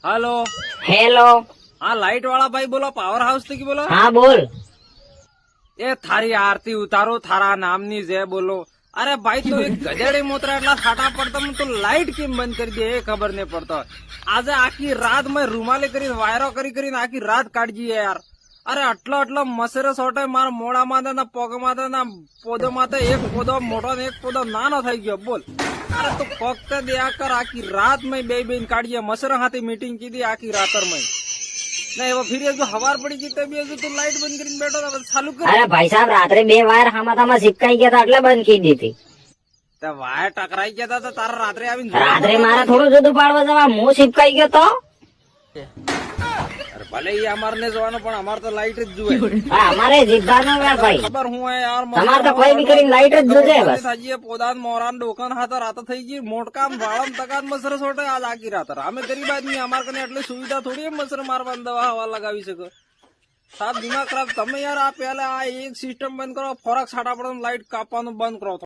Hello hello. हाँ light वाला भाई बोलो पावर हाउस થી બોલો हाँ बोल। એ થારી આરતી ઉતારો થારા નામની જે બોલો અરે ભાઈ તો એક ગધેડી મોતરા એટલા છાટા પડતા તો લાઈટ કેમ બંધ કરી દે એ ખબર નહીં પડતો આજે આખી રાત મેં રૂમાલે કરીને વાયરો કરીને આખી રાત કાઢજી યાર અરે આટલો મસેરો સોટે મારા મોડા માથે પગ માથે પોદો માથે એક પોદો મોટો ને એક પોદો નાનો થઈ ગયો બોલ અરે તું ફક્ત દયા કર આખી રાત મેં બે કાઢીએ મસેરા હાથે મીટિંગ કીધી આખી રાતર મેં नहीं वो फिर जो हवार पड़ी थी तभी जो तू लाइट बंद करके बैठा था बस चालू कर अरे भाई साहब रात्रे 2 वायर हमारा सिपकाई गया था એટલે બંધ કરી દીધી तो वायर टकराई गया था तो तारा रात्रे आवी રાત્રે મારા થોડું જુદું પાડવા જવા હું સિપકાઈ ગયો તો अरे भले ही हमारे ने जवानो पण हमार तो लाइट જ जुए હા અમારે જીવવાનો યાર ભાઈ खबर हूं है यार તમારે તો કોઈ બી કરીને લાઈટ જ જોજે બસ થાજી પોદાન મોરાન દુકાન હાથ રાત થઈ ગઈ મોટકામ વાળમ તકાત મસર સોટે આજ આખી રાત અમે ગરીબ આદमी અમાર કને એટલી સુવિधा થોડી મસર મારવાની દવા હવા લગાવી શકો સાત દિમાગ ખરાબ તમે યાર આ પહેલા આ એક સિસ્ટમ બંધ કરો ફરક છાટા પડે લાઈટ કાપવાનું બંધ કરો